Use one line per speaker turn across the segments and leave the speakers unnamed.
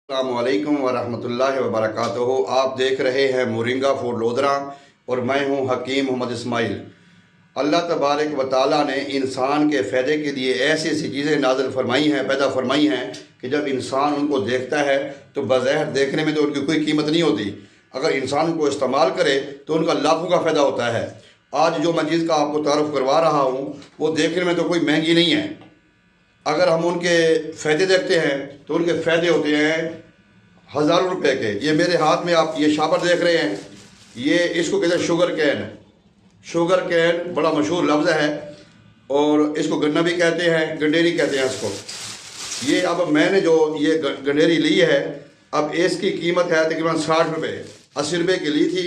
अस्सलामुअलैकुम वरहमतुल्लाहि वबरकातुहू। आप देख रहे हैं मोरिंगा फूड लोधरा और मैं हूं हकीम मोहम्मद इस्माइल। अल्लाह तबारक व तआला ने इंसान के फ़ायदे के लिए ऐसी ऐसी चीज़ें नाज़िल फरमाई हैं, पैदा फरमाई हैं कि जब इंसान उनको देखता है तो बज़ाहिर देखने में तो उनकी कोई कीमत नहीं होती। अगर इंसान उनको इस्तेमाल करे तो उनका लाखों का फ़ायदा होता है। आज जो मैं चीज़ का आपको तारुफ़ करवा रहा हूँ वो देखने में तो कोई महंगी नहीं है। अगर हम उनके फ़ायदे देखते हैं तो उनके फ़ायदे होते हैं हज़ारों रुपए के। ये मेरे हाथ में आप ये शाबर देख रहे हैं, ये इसको कहते हैं शुगर कैन। शुगर कैन बड़ा मशहूर लफ्ज़ है और इसको गन्ना भी कहते हैं, गंडेरी कहते हैं इसको। ये अब मैंने जो ये गंडेरी ली है, अब इसकी कीमत है तकरीबन 60 रुपये। 80 रुपये की ली थी,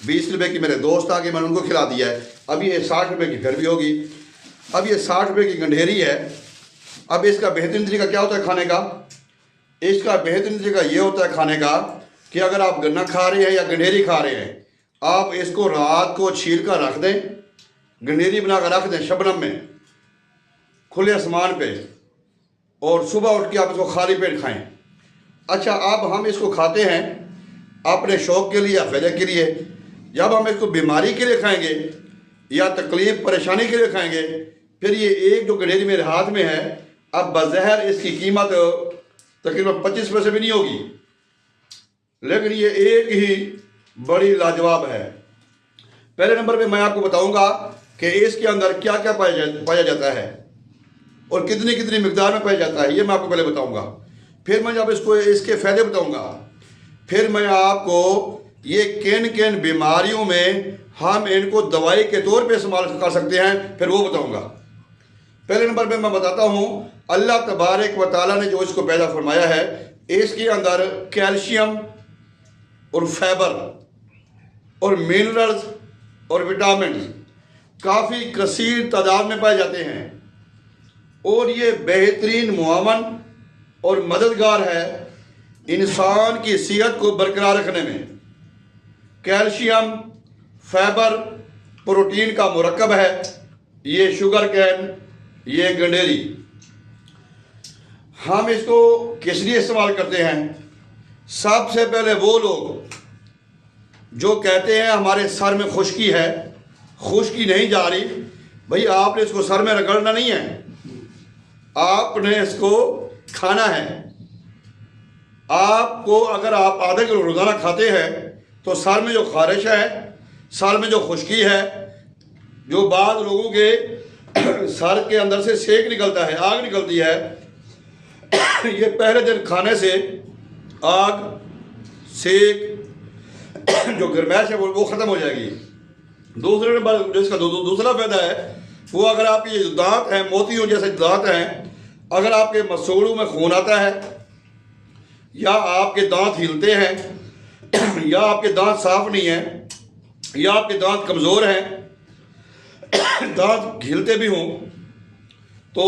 20 रुपये की मेरे दोस्त आ के मैंने उनको खिला दिया है। अब ये 60 रुपये की फिर भी होगी। अब ये 60 रुपये की गंडेरी है। अब इसका बेहतरीन तरीका क्या होता है खाने का? इसका बेहतरीन तरीका ये होता है खाने का कि अगर आप गन्ना खा रहे हैं या गंडेरी खा रहे हैं, आप इसको रात को छील कर रख दें, गंडेरी बना कर रख दें शबनम में खुले आसमान पे, और सुबह उठ के आप इसको खाली पेट खाएं। अच्छा, अब हम इसको खाते हैं अपने शौक़ के लिए या फ़ायदे के लिए। जब हम इसको बीमारी के लिए खाएंगे या तकलीफ़ परेशानी के लिए खाएंगे, फिर ये एक जो गंडेरी मेरे हाथ में है, अब बज़ाहिर इसकी कीमत तकरीबन 25 पैसे भी नहीं होगी, लेकिन ये एक ही बड़ी लाजवाब है। पहले नंबर पे मैं आपको बताऊंगा कि इसके अंदर क्या क्या पाया जाता है और कितनी कितनी मिकदार में पाया जाता है, ये मैं आपको पहले बताऊंगा। फिर मैं जब इसको इसके फ़ायदे बताऊंगा, फिर मैं आपको ये किन किन बीमारियों में हम इनको दवाई के तौर पे इस्तेमाल कर सकते हैं, फिर वो बताऊंगा। पहले नंबर पे मैं बताता हूँ, अल्लाह तबारक व तआला ने जो इसको पैदा फरमाया है, इसके अंदर कैल्शियम और फाइबर और मिनरल्स और विटामिन काफ़ी कसीर तादाद में पाए जाते हैं और ये बेहतरीन मुआवन और मददगार है इंसान की सेहत को बरकरार रखने में। कैल्शियम, फाइबर, प्रोटीन का मुरक्कब है ये शुगर कैन, ये गंडेरी। हम इसको किस लिए इस्तेमाल करते हैं? सबसे पहले वो लोग जो कहते हैं हमारे सर में खुश्की है, खुश्की नहीं जा रही, भाई आपने इसको सर में रगड़ना नहीं है, आपने इसको खाना है। आपको अगर आप आधा किलो रोज़ाना खाते हैं तो सर में जो खारिश है, सर में जो खुश्की है, जो बाद लोगों के सर के अंदर से सेक निकलता है, आग निकलती है, ये पहले दिन खाने से आग, सेक, जो गर्मैश है वो ख़त्म हो जाएगी। दूसरे नंबर जो इसका दूसरा फ़ायदा है वो, अगर आपके ये दांत हैं, मोतियों जैसे दांत हैं, अगर आपके मसूड़ों में खून आता है या आपके दांत हिलते हैं या आपके दांत साफ नहीं हैं या आपके दांत कमज़ोर हैं, दांत हिलते भी हों, तो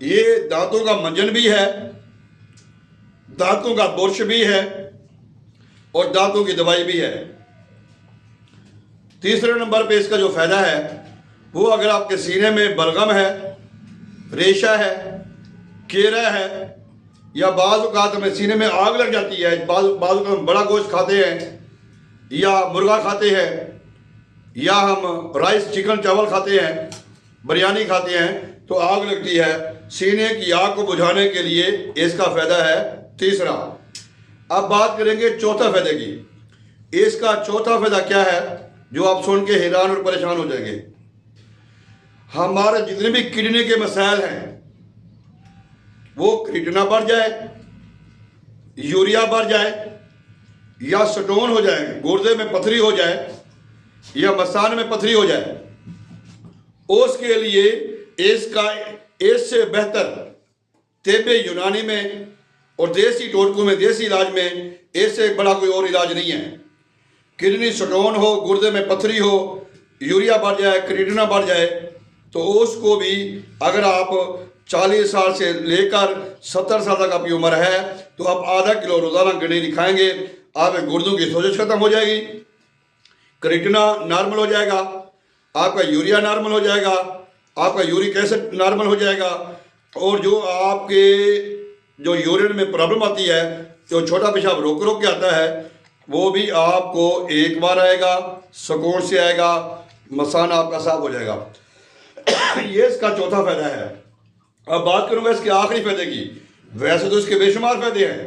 ये दांतों का मंजन भी है, दांतों का बुरश भी है और दांतों की दवाई भी है। तीसरे नंबर पे इसका जो फ़ायदा है वो, अगर आपके सीने में बलगम है, रेशा है, केरा है, या बाज़ औक़ात हमें सीने में आग लग जाती है, बाज़ औक़ात हम बड़ा गोश्त खाते हैं या मुर्गा खाते हैं या हम राइस चिकन चावल खाते हैं, बिरयानी खाते हैं, तो आग लगती है। सीने की आग को बुझाने के लिए इसका फ़ायदा है तीसरा। अब बात करेंगे चौथा फ़ायदे की। इसका चौथा फ़ायदा क्या है जो आप सुन के हैरान और परेशान हो जाएंगे। हमारे जितने भी किडनी के मसाइल हैं, वो क्रिएटिनिन बढ़ जाए, यूरिया बढ़ जाए, या स्टोन हो जाए, गुर्दे में पथरी हो जाए, या मसान में पथरी हो जाए, उसके लिए इसका इससे बेहतर तिब्बे यूनानी में और देसी टोटकों में, देसी इलाज में इससे बड़ा कोई और इलाज नहीं है। किडनी स्टोन हो, गुर्दे में पथरी हो, यूरिया बढ़ जाए, क्रिएटिनिन बढ़ जाए, तो उसको भी अगर आप 40 साल से लेकर 70 साल तक आपकी उम्र है तो आप आधा किलो रोज़ाना गंडेरी खाएंगे, आपके गुर्दों की सोजश खत्म हो जाएगी, क्रिएटिनिन नॉर्मल हो जाएगा, आपका यूरिया नॉर्मल हो जाएगा, आपका यूरिक एसिड नॉर्मल हो जाएगा, और जो आपके जो यूरिन में प्रॉब्लम आती है जो छोटा पेशाब रोक रोक के आता है वो भी आपको एक बार आएगा, सुकून से आएगा, मसाना आपका साफ हो जाएगा। ये इसका चौथा फायदा है। अब बात करूंगा इसके आखिरी फायदे की। वैसे तो इसके बेशुमार फायदे हैं,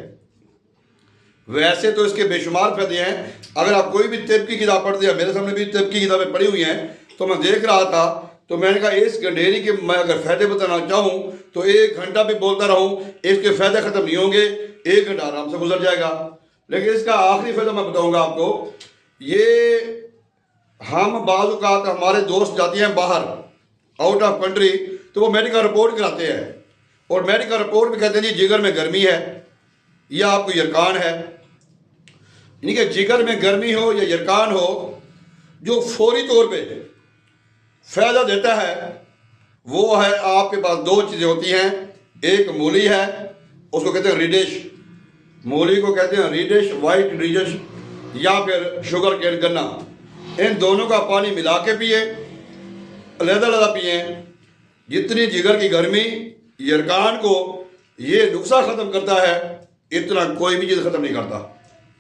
वैसे तो इसके बेशुमार फायदे हैं। अगर आप कोई भी तिब की किताब पढ़ते हैं, मेरे सामने भी तिब की किताबें पढ़ी हुई हैं, तो मैं देख रहा था तो मैंने कहा इस गंडेरी के मैं अगर फ़ायदे बताना चाहूँ तो 1 घंटा भी बोलता रहूँ, इसके फ़ायदे ख़त्म नहीं होंगे, 1 घंटा आराम से गुजर जाएगा। लेकिन इसका आखिरी फ़ायदा मैं बताऊँगा आपको। ये हम बाज़ औक़ात हमारे दोस्त जाते हैं बाहर आउट ऑफ कंट्री, तो वो मेडिकल रिपोर्ट कराते हैं और मेडिकल रिपोर्ट में कहते हैं जी जिगर में गर्मी है या आपको यरकान है। यानी कि जिगर में गर्मी हो या यरकान हो, जो फौरी तौर पे फ़ायदा देता है वो है आपके पास 2 चीज़ें होती हैं। एक मूली है, उसको कहते हैं रिडिश, मूली को कहते हैं रिडिश, वाइट रिडिश, या फिर शुगर केन गन्ना। इन दोनों का पानी मिला के पिए, अलग-अलग पिए। जितनी जिगर की गर्मी यरकान को ये नुक्सा ख़त्म करता है, इतना कोई भी चीज़ ख़त्म नहीं करता।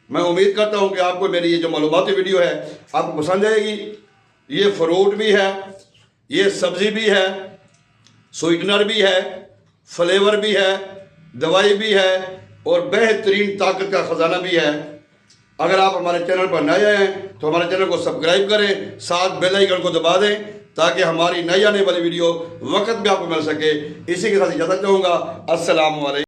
मैं उम्मीद करता हूँ कि आपको मेरी ये जो मालूमाती वीडियो है आपको पसंद आएगी। ये फ्रूट भी है, ये सब्ज़ी भी है, स्वीटनर भी है, फ्लेवर भी है, दवाई भी है और बेहतरीन ताकत का ख़जाना भी है। अगर आप हमारे चैनल पर नए हैं तो हमारे चैनल को सब्सक्राइब करें, साथ बेल आइकन को दबा दें ताकि हमारी नई आने वाली वीडियो वक्त भी आपको मिल सके। इसी के साथ इजाज़त चाहूँगा। अस्सलाम वालेकुम।